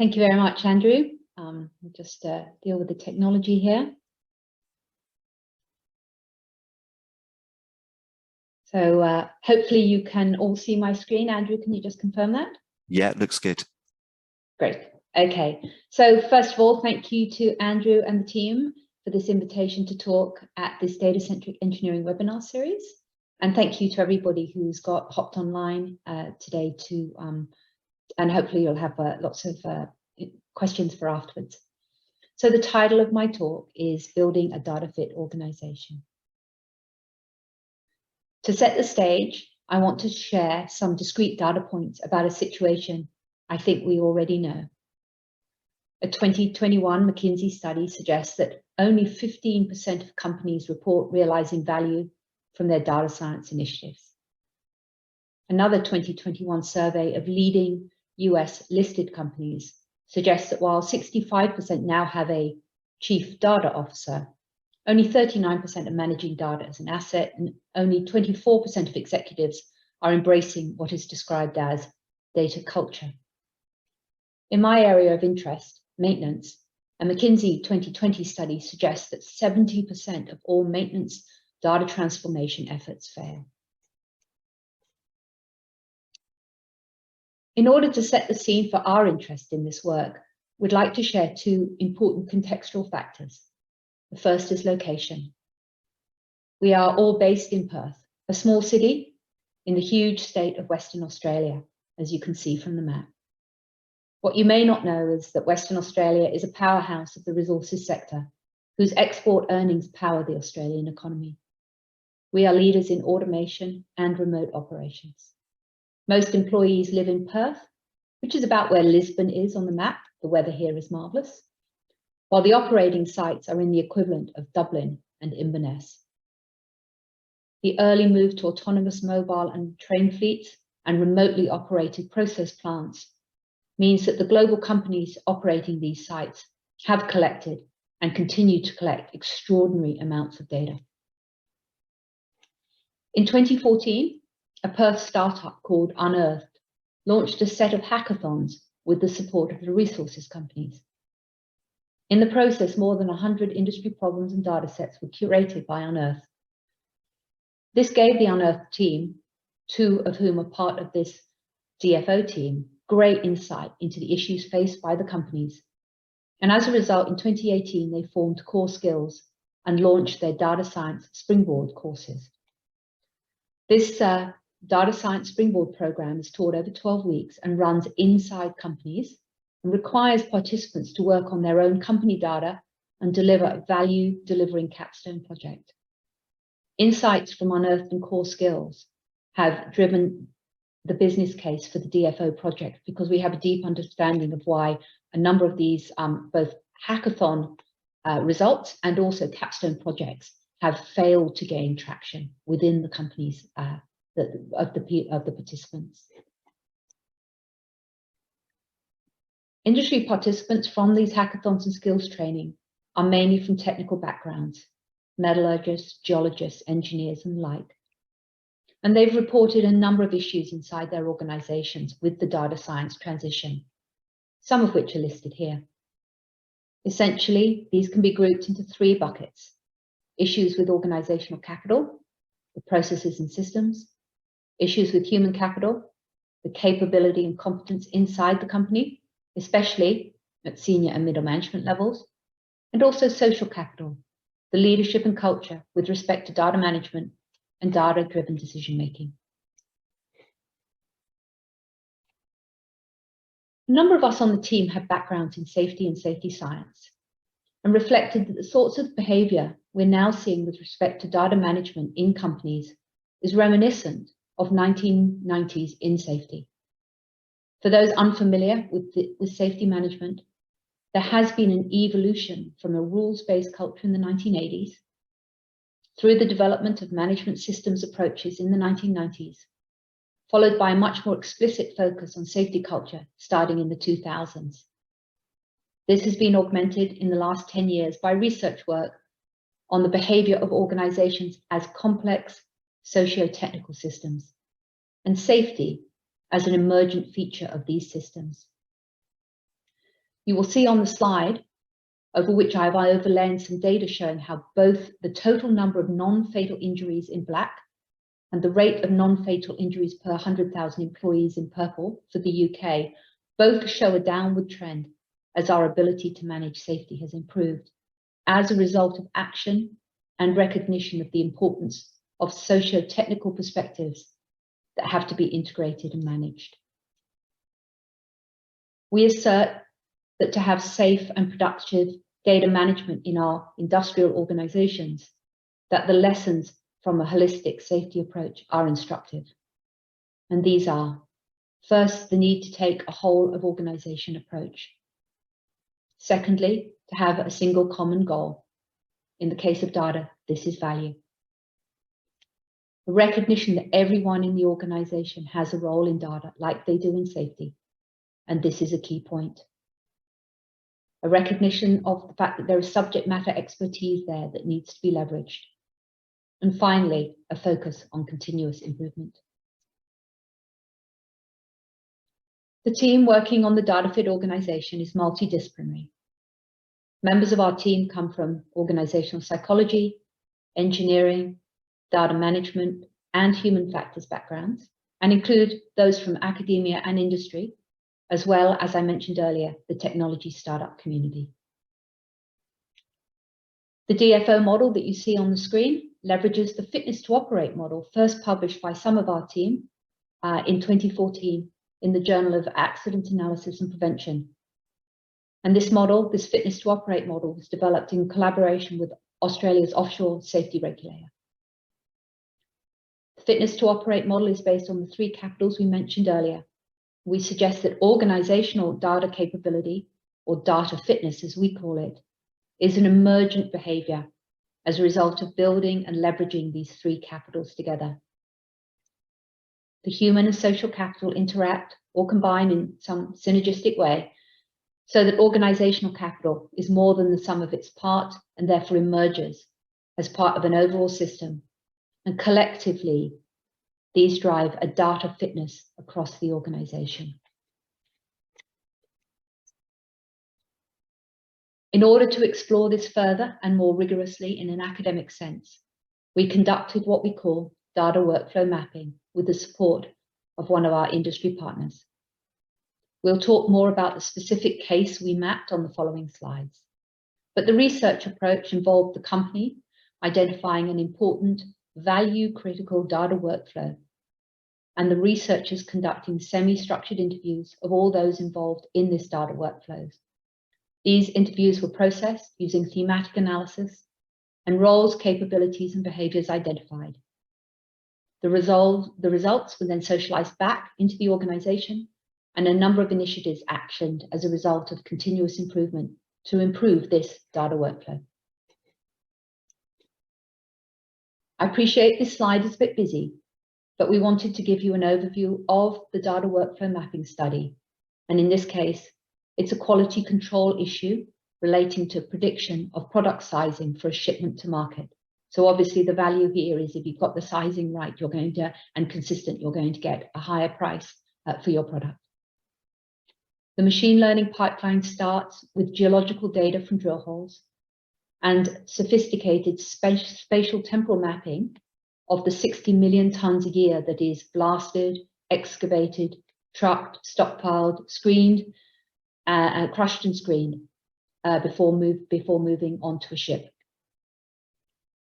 Thank you very much, Andrew. We'll just deal with the technology here. So hopefully you can all see my screen. Andrew, can you just confirm that? Yeah, it looks good. Great. Okay. So first of all, thank you to Andrew and the team for this invitation to talk at this Data-Centric Engineering Webinar Series. And thank you to everybody who's hopped online today and hopefully you'll have lots of questions for afterwards. So the title of my talk is Building a Data Fit Organization. To set the stage, I want to share some discrete data points about a situation I think we already know. A 2021 McKinsey study suggests that only 15% of companies report realizing value from their data science initiatives. Another 2021 survey of leading US listed companies suggests that while 65% now have a chief data officer, only 39% are managing data as an asset, and only 24% of executives are embracing what is described as data culture. In my area of interest, maintenance, a McKinsey 2020 study suggests that 70% of all maintenance data transformation efforts fail. In order to set the scene for our interest in this work, we'd like to share two important contextual factors. The first is location. We are all based in Perth, a small city in the huge state of Western Australia, as you can see from the map. What you may not know is that Western Australia is a powerhouse of the resources sector, whose export earnings power the Australian economy. We are leaders in automation and remote operations. Most employees live in Perth, which is about where Lisbon is on the map. The weather here is marvellous. While the operating sites are in the equivalent of Dublin and Inverness. The early move to autonomous mobile and train fleets and remotely operated process plants means that the global companies operating these sites have collected and continue to collect extraordinary amounts of data. In 2014, a Perth startup called Unearthed launched a set of hackathons with the support of the resources companies. In the process, more than 100 industry problems and data sets were curated by Unearthed. This gave the Unearthed team, two of whom are part of this DFO team, great insight into the issues faced by the companies. And as a result, in 2018, they formed Core Skills and launched their Data Science Springboard courses. This Data Science Springboard program is taught over 12 weeks and runs inside companies and requires participants to work on their own company data and deliver a value-delivering capstone project. Insights from Unearthed and Core Skills have driven the business case for the DFO project because we have a deep understanding of why a number of these both hackathon results and also capstone projects have failed to gain traction within the companies of the participants. Industry participants from these hackathons and skills training are mainly from technical backgrounds, metallurgists, geologists, engineers, and the like. And they've reported a number of issues inside their organizations with the data science transition, some of which are listed here. Essentially, these can be grouped into three buckets: issues with organizational capital, the processes and systems; issues with human capital, the capability and competence inside the company, especially at senior and middle management levels; and also social capital, the leadership and culture with respect to data management and data-driven decision-making. A number of us on the team have backgrounds in safety and safety science and reflected that the sorts of behavior we're now seeing with respect to data management in companies is reminiscent of 1990s in safety. For those unfamiliar with safety management, there has been an evolution from a rules-based culture in the 1980s through the development of management systems approaches in the 1990s, followed by a much more explicit focus on safety culture starting in the 2000s. This has been augmented in the last 10 years by research work on the behavior of organizations as complex socio-technical systems, and safety as an emergent feature of these systems. You will see on the slide, over which I've overlaid some data showing how both the total number of non-fatal injuries in black and the rate of non-fatal injuries per 100,000 employees in purple for the UK both show a downward trend as our ability to manage safety has improved as a result of action and recognition of the importance of socio-technical perspectives that have to be integrated and managed. We assert that to have safe and productive data management in our industrial organizations, that the lessons from a holistic safety approach are instructive. And these are, first, the need to take a whole of organization approach. Secondly, to have a single common goal. In the case of data, this is value. A recognition that everyone in the organization has a role in data like they do in safety. And this is a key point. A recognition of the fact that there is subject matter expertise there that needs to be leveraged. And finally, a focus on continuous improvement. The team working on the DataFit organization is multidisciplinary. Members of our team come from organizational psychology, engineering, data management, and human factors backgrounds, and include those from academia and industry, as well as I mentioned earlier, the technology startup community. The DFO model that you see on the screen leverages the fitness to operate model first published by some of our team in 2014 in the Journal of Accident Analysis and Prevention. And this model, this fitness to operate model, was developed in collaboration with Australia's offshore safety regulator. The fitness to operate model is based on the 3 capitals we mentioned earlier. We suggest that organizational data capability, or data fitness as we call it, is an emergent behavior as a result of building and leveraging these 3 capitals together. The human and social capital interact or combine in some synergistic way so that organizational capital is more than the sum of its part and therefore emerges as part of an overall system. And collectively, these drive a data fitness across the organization. In order to explore this further and more rigorously in an academic sense, we conducted what we call data workflow mapping with the support of one of our industry partners. We'll talk more about the specific case we mapped on the following slides. But the research approach involved the company identifying an important value-critical data workflow, and the researchers conducting semi-structured interviews of all those involved in this data workflows. These interviews were processed using thematic analysis and roles, capabilities, and behaviors identified. The results were then socialized back into the organization, and a number of initiatives actioned as a result of continuous improvement to improve this data workflow. I appreciate this slide is a bit busy, but we wanted to give you an overview of the data workflow mapping study. And in this case, it's a quality control issue relating to prediction of product sizing for a shipment to market. So obviously the value here is if you've got the sizing right, you're going to, and consistent, you're going to get a higher price for your product. The machine learning pipeline starts with geological data from drill holes and sophisticated spatial temporal mapping of the 60 million tons a year that is blasted, excavated, trucked, stockpiled, screened, crushed and screened before moving onto a ship.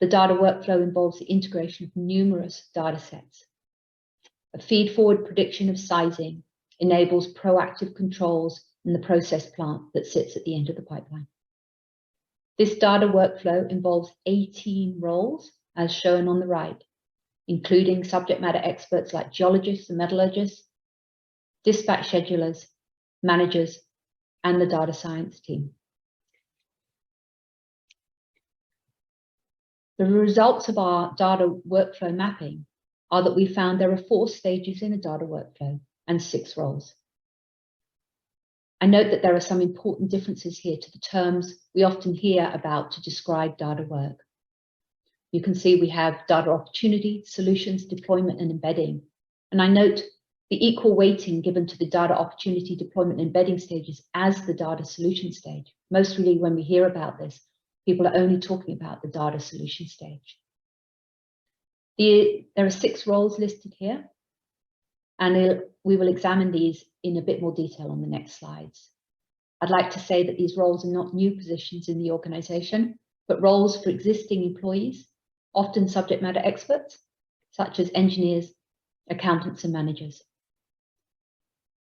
The data workflow involves the integration of numerous data sets. A feed-forward prediction of sizing enables proactive controls in the process plant that sits at the end of the pipeline. This data workflow involves 18 roles, as shown on the right, including subject matter experts like geologists and metallurgists, dispatch schedulers, managers, and the data science team. The results of our data workflow mapping are that we found there are 4 stages in a data workflow and 6 roles. I note that there are some important differences here to the terms we often hear about to describe data work. You can see we have data opportunity, solutions, deployment, and embedding. And I note the equal weighting given to the data opportunity deployment embedding stages as the data solution stage. Mostly when we hear about this, people are only talking about the data solution stage. There are 6 roles listed here, and we will examine these in a bit more detail on the next slides. I'd like to say that these roles are not new positions in the organization, but roles for existing employees, often subject matter experts, such as engineers, accountants, and managers.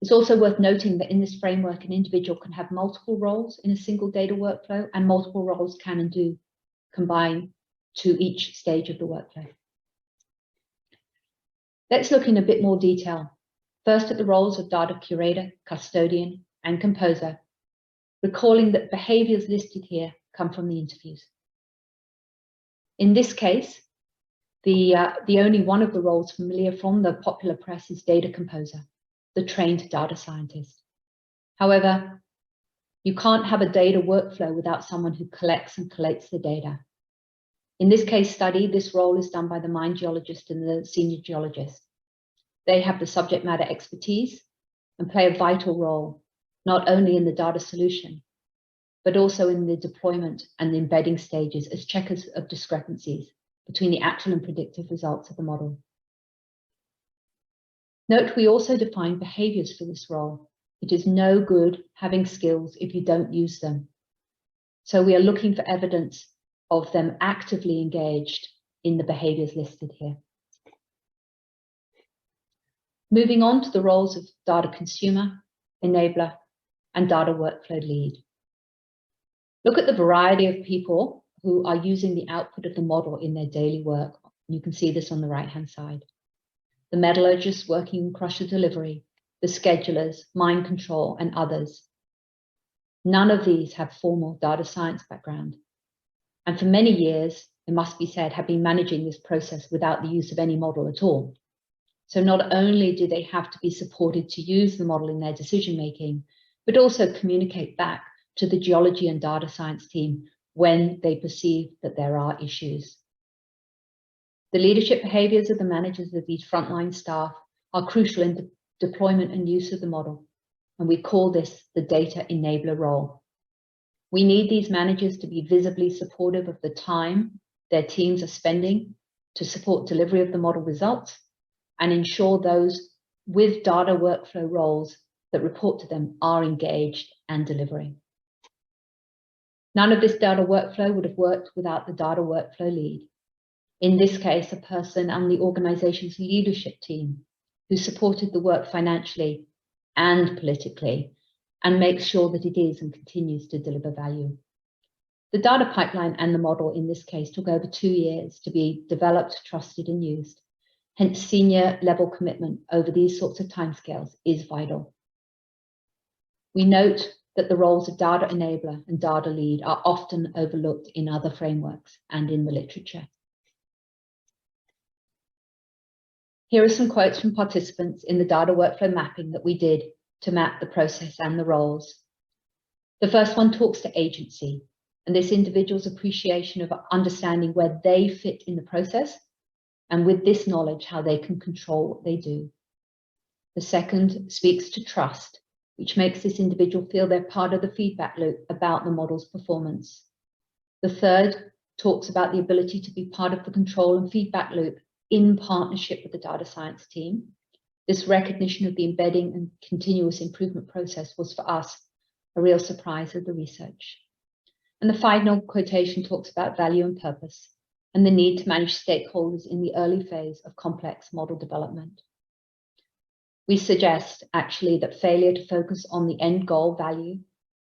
It's also worth noting that in this framework, an individual can have multiple roles in a single data workflow, and multiple roles can and do combine to each stage of the workflow. Let's look in a bit more detail. First, at the roles of data curator, custodian, and composer, recalling that behaviors listed here come from the interviews. In this case, the only one of the roles familiar from the popular press is data composer, the trained data scientist. However, you can't have a data workflow without someone who collects and collates the data. In this case study, this role is done by the mine geologist and the senior geologist. They have the subject matter expertise and play a vital role, not only in the data solution, but also in the deployment and the embedding stages as checkers of discrepancies between the actual and predictive results of the model. Note, we also define behaviors for this role. It is no good having skills if you don't use them. So we are looking for evidence of them actively engaged in the behaviors listed here. Moving on to the roles of data consumer, enabler, and data workflow lead. Look at the variety of people who are using the output of the model in their daily work. You can see this on the right-hand side. The metallurgists working in crusher delivery, the schedulers, mine control, and others. None of these have formal data science background. And for many years, it must be said, have been managing this process without the use of any model at all. So not only do they have to be supported to use the model in their decision-making, but also communicate back to the geology and data science team when they perceive that there are issues. The leadership behaviors of the managers of these frontline staff are crucial in the deployment and use of the model, and we call this the data enabler role. We need these managers to be visibly supportive of the time their teams are spending to support delivery of the model results and ensure those with data workflow roles that report to them are engaged and delivering. None of this data workflow would have worked without the data workflow lead. In this case, a person on the organization's leadership team who supported the work financially and politically and makes sure that it is and continues to deliver value. The data pipeline and the model in this case took over 2 years to be developed, trusted, and used. Hence, senior level commitment over these sorts of timescales is vital. We note that the roles of data enabler and data lead are often overlooked in other frameworks and in the literature. Here are some quotes from participants in the data workflow mapping that we did to map the process and the roles. The first one talks to agency and this individual's appreciation of understanding where they fit in the process, and with this knowledge, how they can control what they do. The second speaks to trust, which makes this individual feel they're part of the feedback loop about the model's performance. The third talks about the ability to be part of the control and feedback loop in partnership with the data science team. This recognition of the embedding and continuous improvement process was for us a real surprise of the research. And the final quotation talks about value and purpose and the need to manage stakeholders in the early phase of complex model development. We suggest actually that failure to focus on the end goal value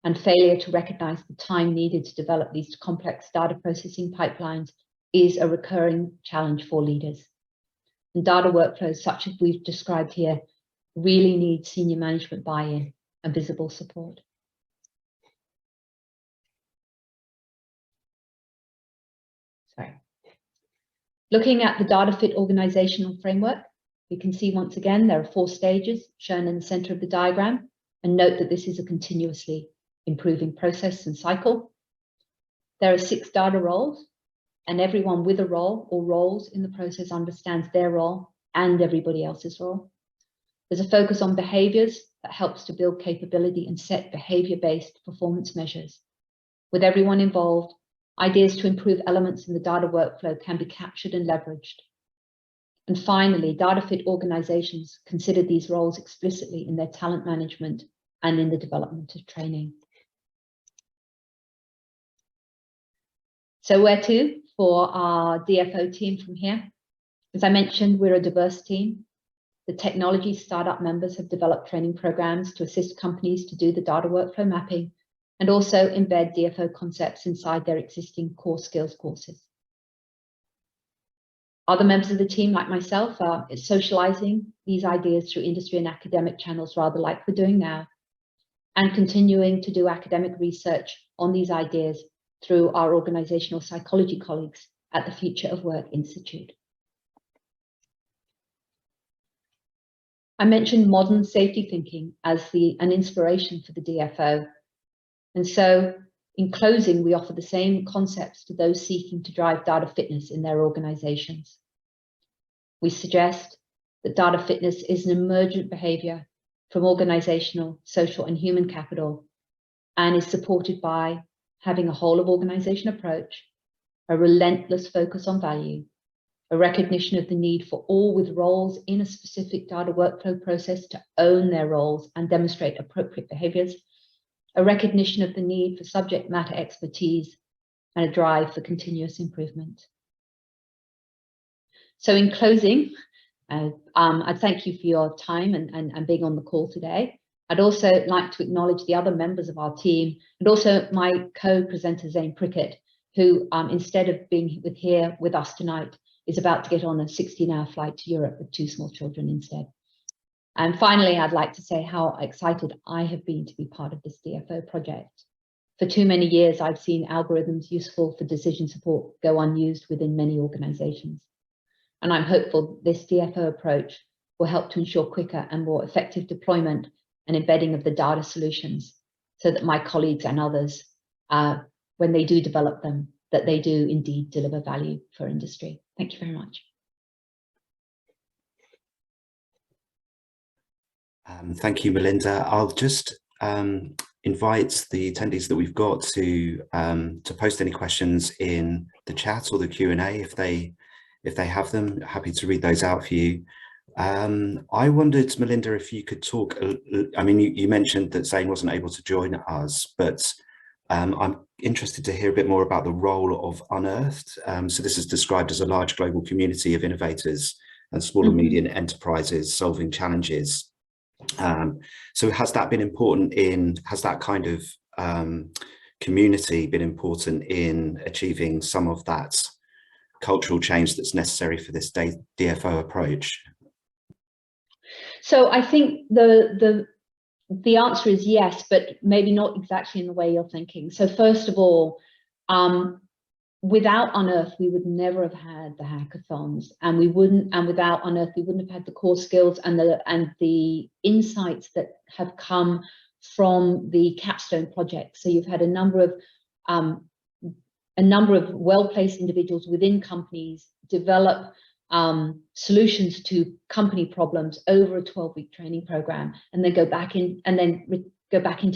and failure to recognize the time needed to develop these complex data processing pipelines is a recurring challenge for leaders. And data workflows such as we've described here really need senior management buy-in and visible support. Sorry. Looking at the data fit organizational framework, we can see once again there are 4 stages shown in the center of the diagram, and note that this is a continuously improving process and cycle. There are 6 data roles, and everyone with a role or roles in the process understands their role and everybody else's role. There's a focus on behaviors that helps to build capability and set behavior-based performance measures. With everyone involved, ideas to improve elements in the data workflow can be captured and leveraged. And finally, data-fit organizations consider these roles explicitly in their talent management and in the development of training. So where to for our DFO team from here? As I mentioned, we're a diverse team. The technology startup members have developed training programs to assist companies to do the data workflow mapping and also embed DFO concepts inside their existing core skills courses. Other members of the team, like myself, are socializing these ideas through industry and academic channels, rather like we're doing now, and continuing to do academic research on these ideas through our organizational psychology colleagues at the Future of Work Institute. I mentioned modern safety thinking as an inspiration for the DFO. And so in closing, we offer the same concepts to those seeking to drive data fitness in their organizations. We suggest that data fitness is an emergent behavior from organizational, social, and human capital, and is supported by having a whole of organization approach, a relentless focus on value, a recognition of the need for all with roles in a specific data workflow process to own their roles and demonstrate appropriate behaviors, a recognition of the need for subject matter expertise, and a drive for continuous improvement. So in closing, I thank you for your time and being on the call today. I'd also like to acknowledge the other members of our team and also my co-presenter, Zane Prickett, who instead of being here with us tonight, is about to get on a 16-hour flight to Europe with 2 small children instead. And finally, I'd like to say how excited I have been to be part of this DFO project. For too many years, I've seen algorithms useful for decision support go unused within many organizations. And I'm hopeful this DFO approach will help to ensure quicker and more effective deployment and embedding of the data solutions so that my colleagues and others, when they do develop them, that they do indeed deliver value for industry. Thank you very much. Thank you, Melinda. I'll just invite the attendees that we've got to post any questions in the chat or the Q&A if they have them. Happy to read those out for you. I wondered, Melinda, if you could talk, I mean, you mentioned that Zane wasn't able to join us, but I'm interested to hear a bit more about the role of Unearthed. So this is described as a large global community of innovators and small and medium enterprises solving challenges. So has that been important has that kind of community been important in achieving some of that cultural change that's necessary for this DFO approach? So I think the answer is yes, but maybe not exactly in the way you're thinking. So first of all, without Unearthed, we would never have had the hackathons, and without Unearthed, we wouldn't have had the core skills and the insights that have come from the capstone project. So you've had a number of well-placed individuals within companies develop solutions to company problems over a 12-week training program, and then go back into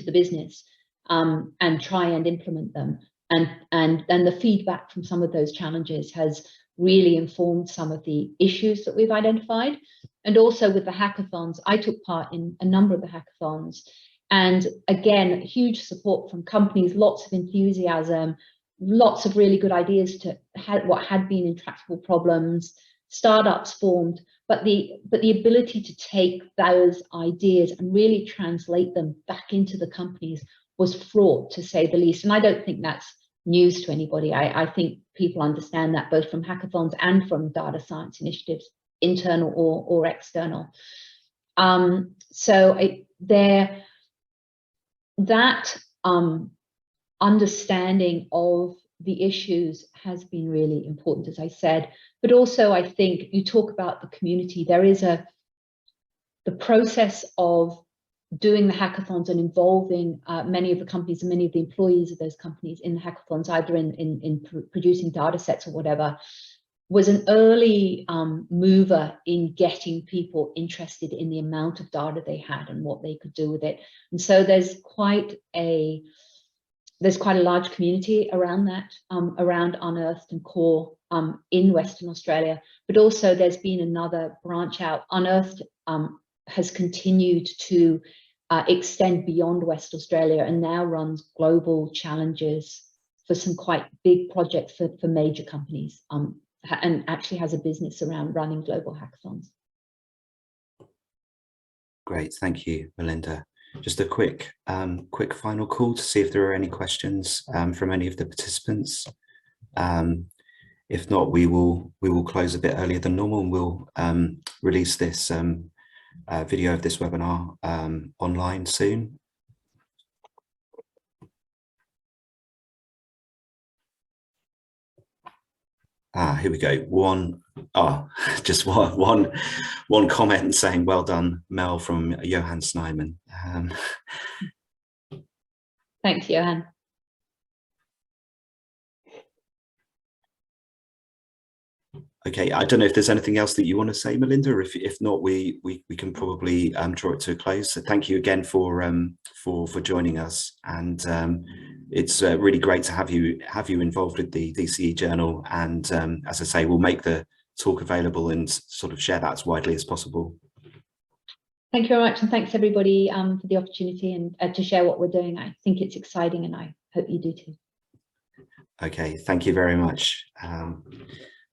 the business and try and implement them. And the feedback from some of those challenges has really informed some of the issues that we've identified. And also with the hackathons, I took part in a number of the hackathons, and again, huge support from companies, lots of enthusiasm, lots of really good ideas to what had been intractable problems. Startups formed, but the ability to take those ideas and really translate them back into the companies was fraught, to say the least. And I don't think that's news to anybody. I think people understand that both from hackathons and from data science initiatives, internal or external. That understanding of the issues has been really important, as I said. But also, I think you talk about the community. There is the process of doing the hackathons and involving many of the companies and many of the employees of those companies in the hackathons, either in producing data sets or whatever, was an early mover in getting people interested in the amount of data they had and what they could do with it. And so there's quite a large community around that, around Unearthed and Core in Western Australia, but also there's been another branch out. Unearthed has continued to extend beyond West Australia and now runs global challenges for some quite big projects for major companies, and actually has a business around running global hackathons. Great, thank you, Melinda. Just a quick final call to see if there are any questions from any of the participants. If not, we will close a bit earlier than normal, and we'll release this video of this webinar online soon. Here we go. Just one comment saying, well done, Mel, from Johan Snyman. Thanks, Johan. Okay, I don't know if there's anything else that you want to say, Melinda, or if not, we can probably draw it to a close. So thank you again for joining us, and it's really great to have you involved with the DCE Journal. And as I say, we'll make the talk available and sort of share that as widely as possible. Thank you very much, and thanks everybody for the opportunity and to share what we're doing. I think it's exciting, and I hope you do too. Okay, thank you very much.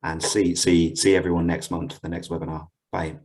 And see everyone next month for the next webinar. Bye.